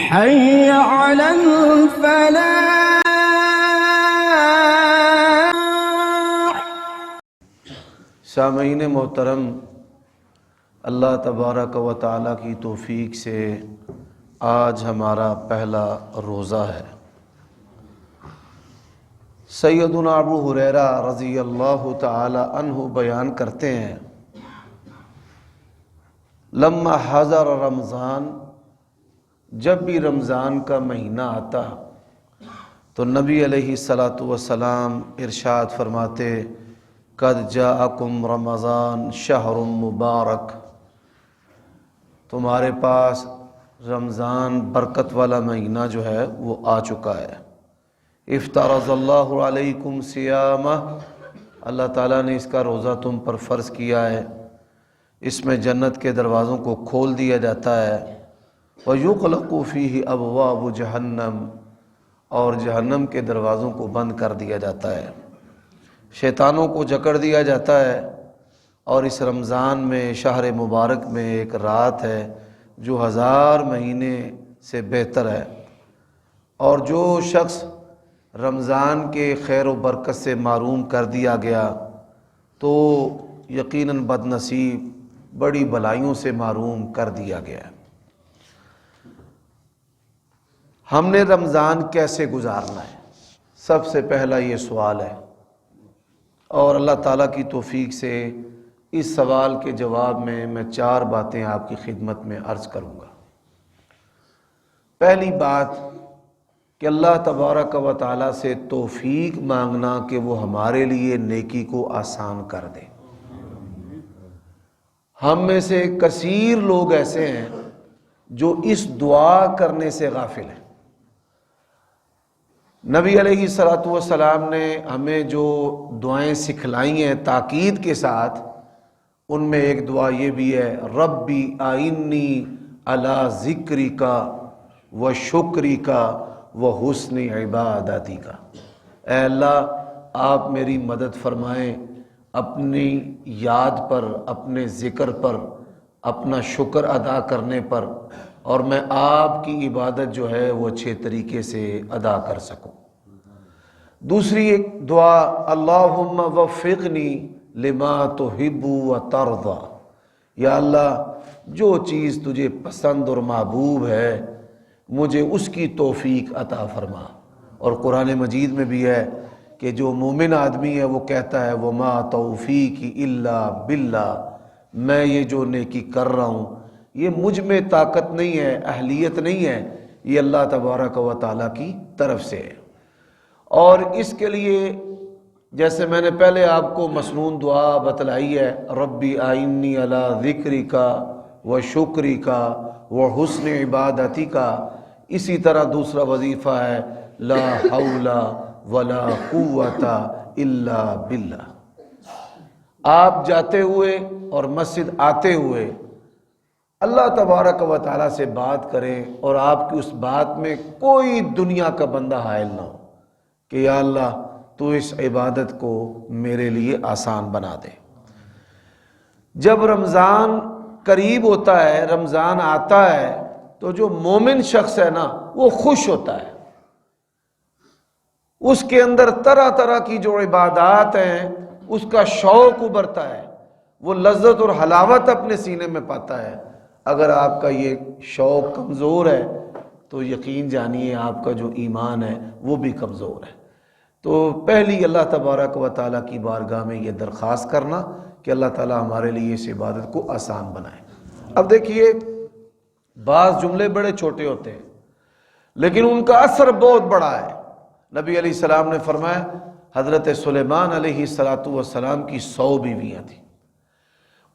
حي على الفلاح. سامعین محترم، اللہ تبارک و تعالیٰ کی توفیق سے آج ہمارا پہلا روزہ ہے۔ سیدنا ابو ہریرہ رضی اللہ تعالی عنہ بیان کرتے ہیں، لما حضر رمضان، جب بھی رمضان کا مہینہ آتا تو نبی علیہ الصلاۃ والسلام ارشاد فرماتے، قد جاءکم رمضان شہر مبارک، تمہارے پاس رمضان برکت والا مہینہ جو ہے وہ آ چکا ہے۔ افترض اللہ علیکم صیامہ، اللہ تعالیٰ نے اس کا روزہ تم پر فرض کیا ہے، اس میں جنت کے دروازوں کو کھول دیا جاتا ہے، وَيُغْلَقُ فِيهِ أَبْوَابُ جہنم، اور جہنم کے دروازوں کو بند کر دیا جاتا ہے، شیطانوں کو جکڑ دیا جاتا ہے۔ اور اس رمضان میں، شہر مبارک میں، ایک رات ہے جو 1000 مہینے سے بہتر ہے، اور جو شخص رمضان کے خیر و برکت سے محروم کر دیا گیا تو یقیناً بد نصیب، بڑی بلائیوں سے محروم کر دیا گیا۔ ہم نے رمضان کیسے گزارنا ہے، سب سے پہلا یہ سوال ہے، اور اللہ تعالیٰ کی توفیق سے اس سوال کے جواب میں 4 باتیں آپ کی خدمت میں عرض کروں گا۔ پہلی بات کہ اللہ تبارک و تعالیٰ سے توفیق مانگنا کہ وہ ہمارے لیے نیکی کو آسان کر دے۔ ہم میں سے کثیر لوگ ایسے ہیں جو اس دعا کرنے سے غافل ہیں۔ نبی علیہ الصلاۃ والسلام نے ہمیں جو دعائیں سکھلائی ہیں تاکید کے ساتھ، ان میں ایک دعا یہ بھی ہے، ربی اعنی علی ذکرک و شکرک و حسن عبادتک، اے اللہ آپ میری مدد فرمائیں اپنی یاد پر، اپنے ذکر پر، اپنا شکر ادا کرنے پر، اور میں آپ کی عبادت جو ہے وہ اچھے طریقے سے ادا کر سکوں۔ دوسری ایک دعا، اللہم وفقنی لما تحب و ترضی، یا اللہ جو چیز تجھے پسند اور محبوب ہے مجھے اس کی توفیق عطا فرما۔ اور قرآن مجید میں بھی ہے کہ جو مومن آدمی ہے وہ کہتا ہے، وما توفیقی الا باللہ، میں یہ جو نیکی کر رہا ہوں یہ مجھ میں طاقت نہیں ہے، اہلیت نہیں ہے، یہ اللہ تبارک و تعالیٰ کی طرف سے ہے۔ اور اس کے لیے جیسے میں نے پہلے آپ کو مسنون دعا بتلائی ہے، ربی اعنی علی ذکرک و شکرک و حسن عبادتک، اسی طرح دوسرا وظیفہ ہے، لا حول ولا قوت الا باللہ۔ آپ جاتے ہوئے اور مسجد آتے ہوئے اللہ تبارک و تعالیٰ سے بات کریں، اور آپ کی اس بات میں کوئی دنیا کا بندہ حائل نہ ہو کہ یا اللہ تو اس عبادت کو میرے لیے آسان بنا دے۔ جب رمضان قریب ہوتا ہے، رمضان آتا ہے، تو جو مومن شخص ہے نا وہ خوش ہوتا ہے، اس کے اندر طرح طرح کی جو عبادات ہیں اس کا شوق ابھرتا ہے، وہ لذت اور حلاوت اپنے سینے میں پاتا ہے۔ اگر آپ کا یہ شوق کمزور ہے تو یقین جانیے آپ کا جو ایمان ہے وہ بھی کمزور ہے۔ تو پہلی اللہ تبارک و تعالیٰ کی بارگاہ میں یہ درخواست کرنا کہ اللہ تعالیٰ ہمارے لیے اس عبادت کو آسان بنائے۔ اب دیکھیے، بعض جملے بڑے چھوٹے ہوتے ہیں لیکن ان کا اثر بہت بڑا ہے۔ نبی علیہ السلام نے فرمایا، حضرت سلیمان علیہ السلام کی 100 بیویاں تھیں،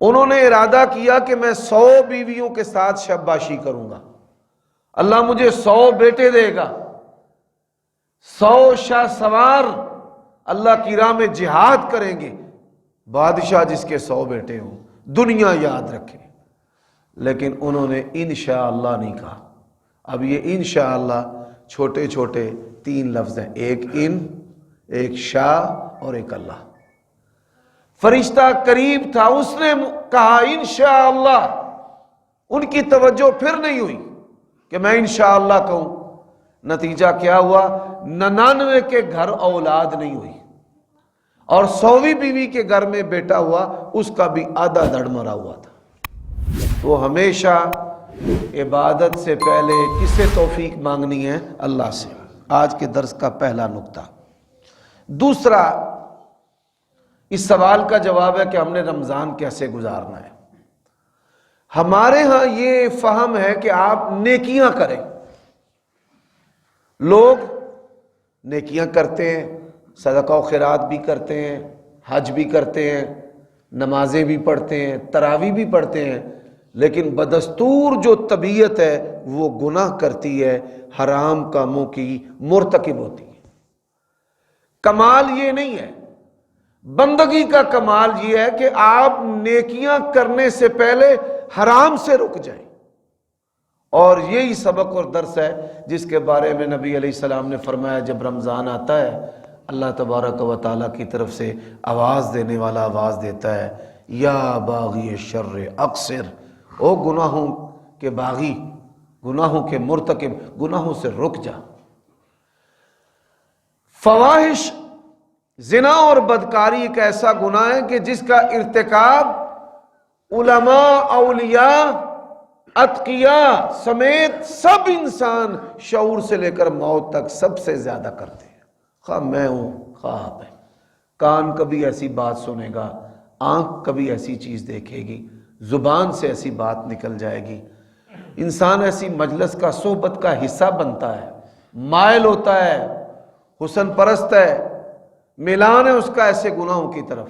انہوں نے ارادہ کیا کہ میں 100 بیویوں کے ساتھ شباشی کروں گا، اللہ مجھے 100 بیٹے دے گا، 100 شاہ سوار اللہ کی راہ میں جہاد کریں گے، بادشاہ جس کے 100 بیٹے ہوں، دنیا یاد رکھے۔ لیکن انہوں نے انشاءاللہ نہیں کہا۔ اب یہ انشاءاللہ چھوٹے چھوٹے 3 لفظ ہیں، ایک ان، ایک شاہ اور ایک اللہ۔ فرشتہ قریب تھا، اس نے کہا انشاءاللہ، ان کی توجہ پھر نہیں ہوئی کہ میں انشاءاللہ کہوں، نتیجہ کیا ہوا؟ 99 کے گھر اولاد نہیں ہوئی، اور 100ویں بیوی کے گھر میں بیٹا ہوا، اس کا بھی آدھا دڑ مرا ہوا تھا۔ تو ہمیشہ عبادت سے پہلے کس سے توفیق مانگنی ہے؟ اللہ سے۔ آج کے درس کا پہلا نقطہ۔ دوسرا، اس سوال کا جواب ہے کہ ہم نے رمضان کیسے گزارنا ہے۔ ہمارے ہاں یہ فہم ہے کہ آپ نیکیاں کریں۔ لوگ نیکیاں کرتے ہیں، صدقہ و خیرات بھی کرتے ہیں، حج بھی کرتے ہیں، نمازیں بھی پڑھتے ہیں، تراویح بھی پڑھتے ہیں، لیکن بدستور جو طبیعت ہے وہ گناہ کرتی ہے، حرام کاموں کی مرتکب ہوتی ہے۔ کمال یہ نہیں ہے، بندگی کا کمال یہ ہے کہ آپ نیکیاں کرنے سے پہلے حرام سے رک جائیں، اور یہی سبق اور درس ہے جس کے بارے میں نبی علیہ السلام نے فرمایا جب رمضان آتا ہے اللہ تبارک و تعالیٰ کی طرف سے آواز دینے والا آواز دیتا ہے، یا باغی الشر اقصر، او گناہوں کے باغی، گناہوں کے مرتکب، گناہوں سے رک جا۔ فواحش، زنا اور بدکاری ایک ایسا گناہ ہے کہ جس کا ارتکاب علماء، اولیاء، اتقیاء سمیت سب انسان شعور سے لے کر موت تک سب سے زیادہ کرتے ہیں، خواہ میں ہوں خواہ آپ ہیں۔ کان کبھی ایسی بات سنے گا، آنکھ کبھی ایسی چیز دیکھے گی، زبان سے ایسی بات نکل جائے گی، انسان ایسی مجلس کا، صحبت کا حصہ بنتا ہے، مائل ہوتا ہے، حسن پرست ہے، میلان ہے اس کا ایسے گناہوں کی طرف۔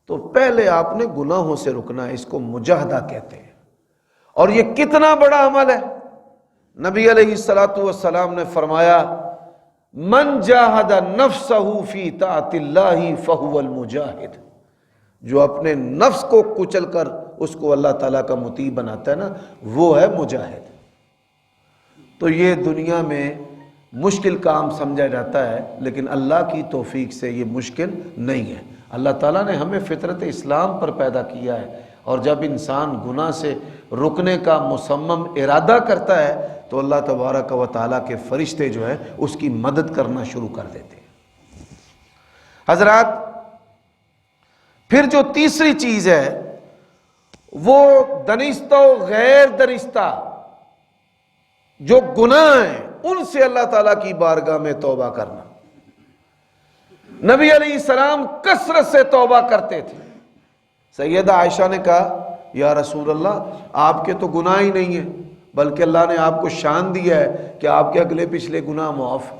تو پہلے آپ نے گناہوں سے رکنا ہے، اس کو مجاہدہ کہتے ہیں۔ اور یہ کتنا بڑا عمل ہے، نبی علیہ الصلوۃ والسلام نے فرمایا من جاہد نفسہ فی طاعت اللہ فہو المجاہد، جو اپنے نفس کو کچل کر اس کو اللہ تعالیٰ کا مطیع بناتا ہے نا، وہ ہے مجاہد۔ تو یہ دنیا میں مشکل کام سمجھا جاتا ہے، لیکن اللہ کی توفیق سے یہ مشکل نہیں ہے۔ اللہ تعالیٰ نے ہمیں فطرت اسلام پر پیدا کیا ہے، اور جب انسان گناہ سے رکنے کا مصمم ارادہ کرتا ہے تو اللہ تبارک و تعالیٰ کے فرشتے جو ہے اس کی مدد کرنا شروع کر دیتے ہیں۔ حضرات، پھر جو تیسری چیز ہے وہ دنستہ و غیر دنستہ جو گناہ ہیں ان سے اللہ تعالیٰ کی بارگاہ میں توبہ کرنا۔ نبی علیہ السلام کثرت سے توبہ کرتے تھے۔ سیدہ عائشہ نے کہا یا رسول اللہ آپ کے تو گناہ ہی نہیں ہیں، بلکہ اللہ نے آپ کو شان دیا ہے کہ آپ کے اگلے پچھلے گناہ معاف،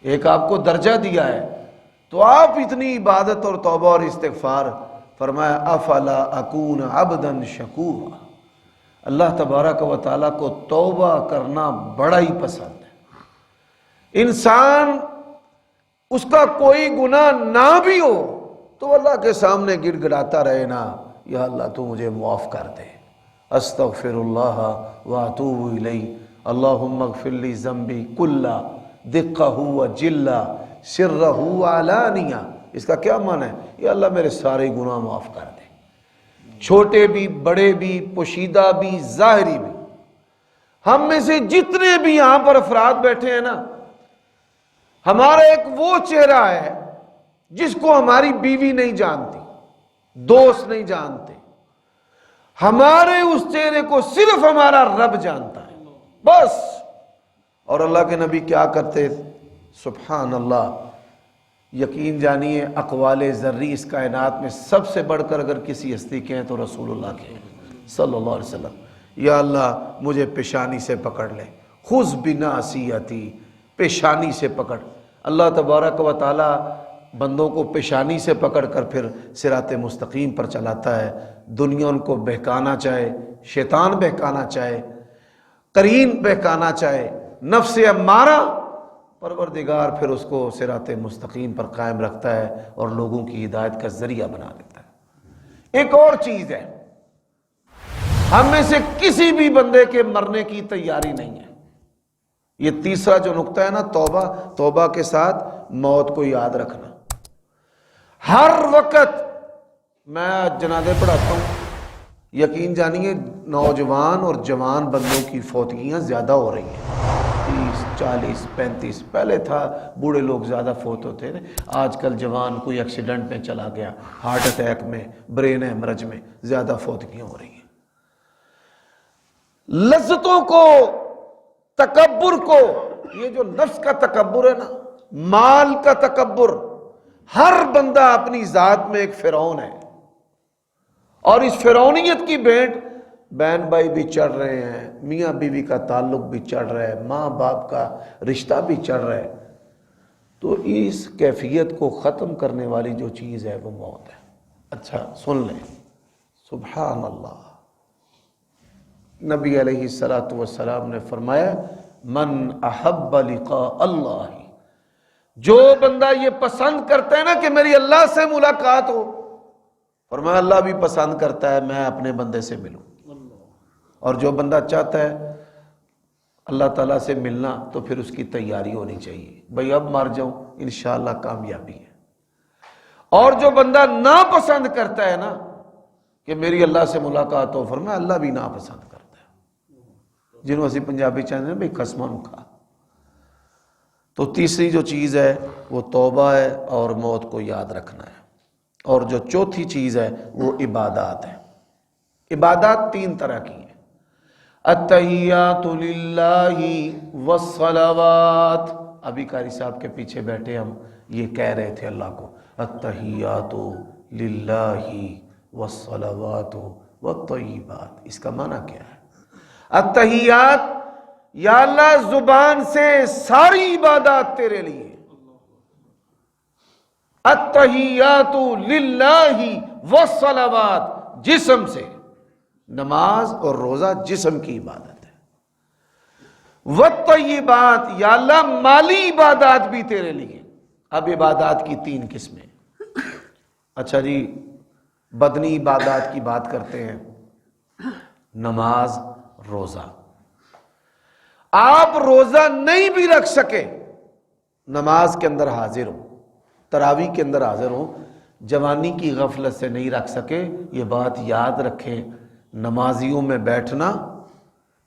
ایک آپ کو درجہ دیا ہے، تو آپ اتنی عبادت اور توبہ اور استغفار۔ فرمایا افلا اکون عبدا شکورا، اللہ تبارک و تعالیٰ کو توبہ کرنا بڑا ہی پسند ہے۔ انسان اس کا کوئی گناہ نہ بھی ہو تو اللہ کے سامنے گڑ گڑاتا رہے نا، یا اللہ تو مجھے معاف کر دے، استغفر اللہ واتوب الیہ، اللہم اغفر لی ذنبی کلہ دقہ وجلہ سرہ وعلانیہ۔ اس کا کیا معنی ہے؟ یا اللہ میرے سارے گناہ معاف کر دے، چھوٹے بھی، بڑے بھی، پوشیدہ بھی، ظاہری بھی۔ ہم میں سے جتنے بھی یہاں پر افراد بیٹھے ہیں نا، ہمارا ایک وہ چہرہ ہے جس کو ہماری بیوی نہیں جانتی، دوست نہیں جانتے، ہمارے اس چہرے کو صرف ہمارا رب جانتا ہے بس۔ اور اللہ کے نبی کیا کرتے؟ سبحان اللہ، یقین جانیے اقوال ذری اس کائنات میں سب سے بڑھ کر اگر کسی ہستی کے ہیں تو رسول اللہ کے ہیں صلی اللہ علیہ وسلم۔ یا اللہ مجھے پیشانی سے پکڑ لے، خذ بناصیتی، پیشانی سے پکڑ۔ اللہ تبارک و تعالی بندوں کو پیشانی سے پکڑ کر پھر صراط مستقیم پر چلاتا ہے۔ دنیا ان کو بہکانا چاہے، شیطان بہکانا چاہے، قرین بہکانا چاہے، نفس امارہ، پروردگار پھر اس کو صراط مستقیم پر قائم رکھتا ہے اور لوگوں کی ہدایت کا ذریعہ بنا دیتا ہے۔ ایک اور چیز ہے، ہم میں سے کسی بھی بندے کے مرنے کی تیاری نہیں ہے۔ یہ تیسرا جو نقطہ ہے نا، توبہ، توبہ کے ساتھ موت کو یاد رکھنا۔ ہر وقت میں جنازے پڑھاتا ہوں، یقین جانیے نوجوان اور جوان بندوں کی فوتگیاں زیادہ ہو رہی ہیں، 30 40 35، پہلے تھا بوڑھے لوگ زیادہ فوت ہوتے تھے، آج کل جوان کوئی ایکسیڈنٹ میں چلا گیا، ہارٹ اٹیک میں، برین ہیمرج میں، زیادہ فوتگیاں ہو رہی ہیں۔ لذتوں کو، تکبر کو، یہ جو نفس کا تکبر ہے نا، مال کا تکبر، ہر بندہ اپنی ذات میں ایک فرعون ہے، اور اس فرعونیت کی بھینٹ بہن بھائی بھی چڑھ رہے ہیں، میاں بیوی کا تعلق بھی چڑھ رہا ہے، ماں باپ کا رشتہ بھی چڑھ رہا ہے۔ تو اس کیفیت کو ختم کرنے والی جو چیز ہے وہ موت ہے۔ اچھا سن لیں، سبحان اللہ، نبی علیہ الصلوۃ والسلام نے فرمایا من احب لقاء اللہ، جو بندہ یہ پسند کرتا ہے نا کہ میری اللہ سے ملاقات ہو، فرمایا اللہ بھی پسند کرتا ہے میں اپنے بندے سے ملوں، اور جو بندہ چاہتا ہے اللہ تعالیٰ سے ملنا تو پھر اس کی تیاری ہونی چاہیے، بھئی اب مر جاؤں انشاءاللہ کامیابی ہے۔ اور جو بندہ ناپسند کرتا ہے نا کہ میری اللہ سے ملاقات ہو، فرمایا اللہ بھی ناپسند کرتا ہے، جنہوں اسی پنجابی چاہتے ہیں بھئی قسماں نوں کھا۔ تو تیسری جو چیز ہے وہ توبہ ہے اور موت کو یاد رکھنا ہے، اور جو چوتھی چیز ہے وہ عبادات ہے۔ عبادات تین طرح کی ہیں، التحیات للہ والصلوات، ابھی قاری صاحب کے پیچھے بیٹھے ہم یہ کہہ رہے تھے اللہ کو، التحیات للہ والصلوات والطیبات، اس کا معنی کیا ہے؟ التحیات، یا اللہ زبان سے ساری عبادات تیرے لیے، التحیات للہ والصلوات، جسم سے، نماز اور روزہ جسم کی عبادت ہے، والطیبات، یا اللہ مالی عبادات بھی تیرے لیے۔ اب عبادات کی تین قسمیں۔ اچھا جی، بدنی عبادات کی بات کرتے ہیں، نماز، روزہ۔ آپ روزہ نہیں بھی رکھ سکے، نماز کے اندر حاضر ہو، تراویح کے اندر حاضر ہو، جوانی کی غفلت سے نہیں رکھ سکے، یہ بات یاد رکھیں، نمازیوں میں بیٹھنا،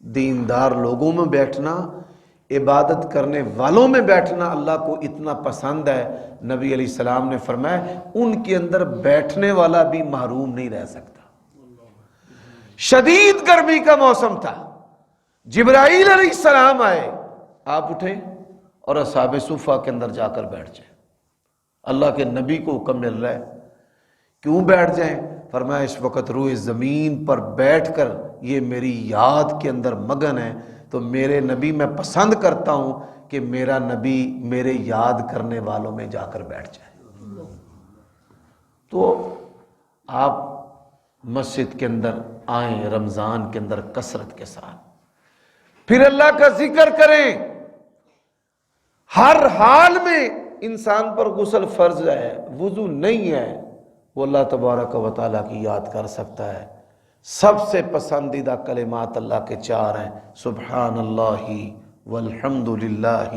دیندار لوگوں میں بیٹھنا، عبادت کرنے والوں میں بیٹھنا اللہ کو اتنا پسند ہے، نبی علیہ السلام نے فرمایا ان کے اندر بیٹھنے والا بھی محروم نہیں رہ سکتا۔ شدید گرمی کا موسم تھا، جبرائیل علیہ السلام آئے، آپ اٹھے اور اصحاب صفہ کے اندر جا کر بیٹھ جائیں۔ اللہ کے نبی کو حکم مل رہا ہے، کیوں بیٹھ جائیں؟ فرمایا اس وقت روئے زمین پر بیٹھ کر یہ میری یاد کے اندر مگن ہے، تو میرے نبی میں پسند کرتا ہوں کہ میرا نبی میرے یاد کرنے والوں میں جا کر بیٹھ جائے۔ تو آپ مسجد کے اندر آئیں رمضان کے اندر کثرت کے ساتھ، پھر اللہ کا ذکر کریں۔ ہر حال میں انسان پر غسل فرض ہے، وضو نہیں ہے، وہ اللہ تبارک و تعالیٰ کی یاد کر سکتا ہے۔ سب سے پسندیدہ کلمات اللہ کے چار ہیں، سبحان اللہ والحمد للہ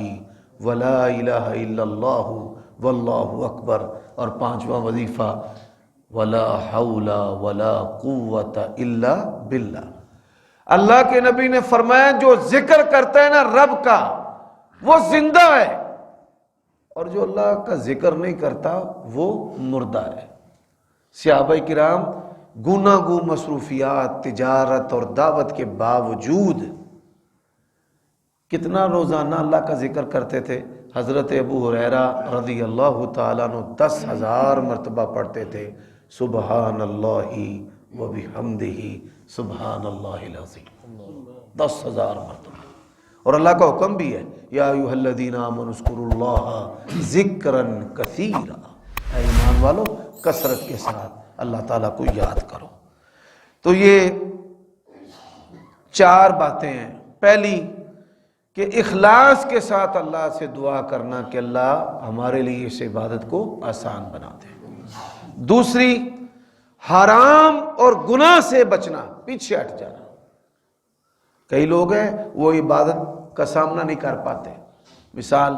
ولا الہ الا اللہ واللہ اکبر، اور پانچواں وظیفہ ولا حول ولا قوت الا باللہ۔ اللہ کے نبی نے فرمایا جو ذکر کرتا ہے نا رب کا وہ زندہ ہے، اور جو اللہ کا ذکر نہیں کرتا وہ مردہ ہے۔ صحابہ کرام گناگو مصروفیات، تجارت اور دعوت کے باوجود کتنا روزانہ اللہ کا ذکر کرتے تھے؟ حضرت ابو ہریرہ رضی اللہ تعالیٰ عنہ 10,000 مرتبہ پڑھتے تھے، سبحان اللہ وبحمدہ سبحان اللہ العظیم، 10,000 مرتبہ۔ اور اللہ کا حکم بھی ہے، یا ایھا الذین آمنوا اذکروا اللہ ذکرا کثیرا، اے ایمان والو کثرت کے ساتھ اللہ تعالیٰ کو یاد کرو۔ تو یہ چار باتیں ہیں۔ پہلی کہ اخلاص کے ساتھ اللہ سے دعا کرنا کہ اللہ ہمارے لیے اس عبادت کو آسان بنا دے۔ دوسری حرام اور گناہ سے بچنا، پیچھے ہٹ جانا۔ کئی لوگ ہیں وہ عبادت کا سامنا نہیں کر پاتے، مثال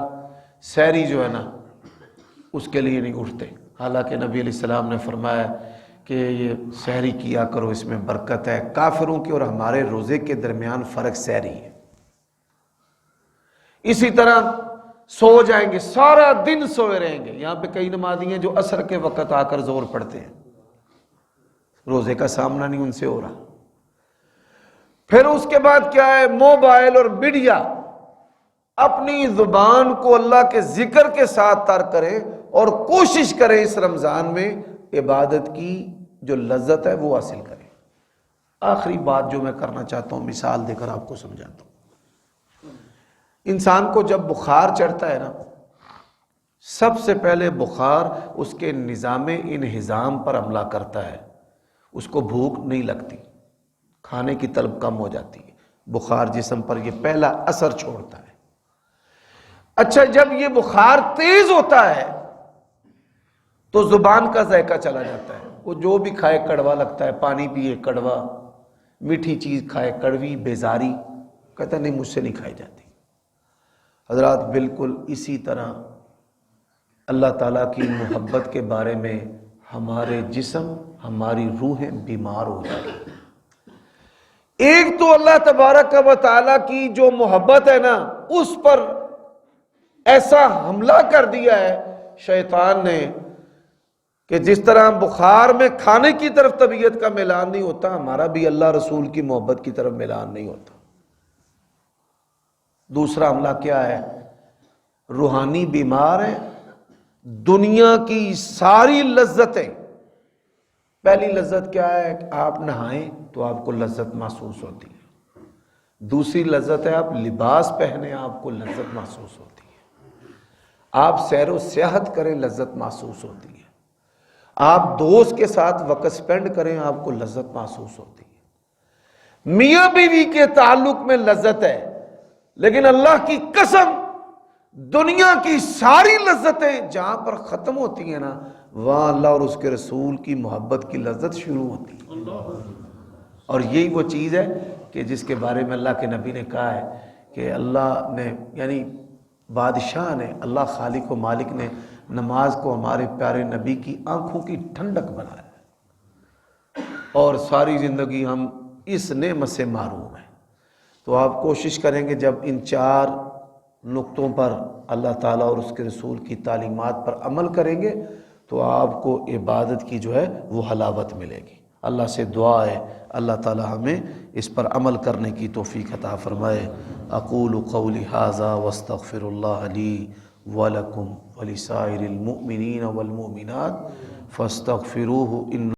سحری جو ہے نا اس کے لیے نہیں اٹھتے، حالانکہ نبی علیہ السلام نے فرمایا کہ یہ سحری کیا کرو اس میں برکت ہے. کافروں کے اور ہمارے روزے کے درمیان فرق سحری ہے. اسی طرح سو جائیں گے, سارا دن سوئے رہیں گے. یہاں پہ کئی نمازی ہیں جو عصر کے وقت آ کر زور پڑھتے ہیں, روزے کا سامنا نہیں ان سے ہو رہا. پھر اس کے بعد کیا ہے, موبائل اور میڈیا. اپنی زبان کو اللہ کے ذکر کے ساتھ تر کریں اور کوشش کریں اس رمضان میں عبادت کی جو لذت ہے وہ حاصل کریں. آخری بات جو میں کرنا چاہتا ہوں, مثال دے کر آپ کو سمجھاتا ہوں. انسان کو جب بخار چڑھتا ہے نا, سب سے پہلے بخار اس کے نظام انہضام پر حملہ کرتا ہے. اس کو بھوک نہیں لگتی, کھانے کی طلب کم ہو جاتی ہے. بخار جسم پر یہ پہلا اثر چھوڑتا ہے. اچھا, جب یہ بخار تیز ہوتا ہے تو زبان کا ذائقہ چلا جاتا ہے. وہ جو بھی کھائے کڑوا لگتا ہے, پانی پیے کڑوا, میٹھی چیز کھائے کڑوی, بیزاری, کہتا نہیں مجھ سے نہیں کھائی جاتی. حضرات بالکل اسی طرح اللہ تعالیٰ کی محبت کے بارے میں ہمارے جسم, ہماری روحیں بیمار ہو جائیں. ایک تو اللہ تبارک و تعالیٰ کی جو محبت ہے نا, اس پر ایسا حملہ کر دیا ہے شیطان نے کہ جس طرح بخار میں کھانے کی طرف طبیعت کا میلان نہیں ہوتا, ہمارا بھی اللہ رسول کی محبت کی طرف میلان نہیں ہوتا. دوسرا حملہ کیا ہے, روحانی بیمار ہے. دنیا کی ساری لذتیں, پہلی لذت کیا ہے, آپ نہائیں تو آپ کو لذت محسوس ہوتی ہے. دوسری لذت ہے آپ لباس پہنیں, آپ کو لذت محسوس ہوتی ہے. آپ سیر و سیاحت کریں, لذت محسوس ہوتی ہے. آپ دوست کے ساتھ وقت سپینڈ کریں, آپ کو لذت محسوس ہوتی ہے. میاں بیوی کے تعلق میں لذت ہے, لیکن اللہ کی قسم دنیا کی ساری لذتیں جہاں پر ختم ہوتی ہیں نا, وہاں اللہ اور اس کے رسول کی محبت کی لذت شروع ہوتی ہے. اور یہی وہ چیز ہے کہ جس کے بارے میں اللہ کے نبی نے کہا ہے کہ اللہ نے, یعنی بادشاہ نے, اللہ خالق و مالک نے نماز کو ہمارے پیارے نبی کی آنکھوں کی ٹھنڈک بنایا ہے, اور ساری زندگی ہم اس نعمت سے محروم ہیں. تو آپ کوشش کریں گے جب ان 4 نقطوں پر اللہ تعالیٰ اور اس کے رسول کی تعلیمات پر عمل کریں گے تو آپ کو عبادت کی جو ہے وہ حلاوت ملے گی. اللہ سے دعا ہے اللہ تعالیٰ ہمیں اس پر عمل کرنے کی توفیق عطا فرمائے. اقول قولی ھذا واستغفر اللہ لی ولکم ولسائر المؤمنین والمؤمنات فاستغفروہ ان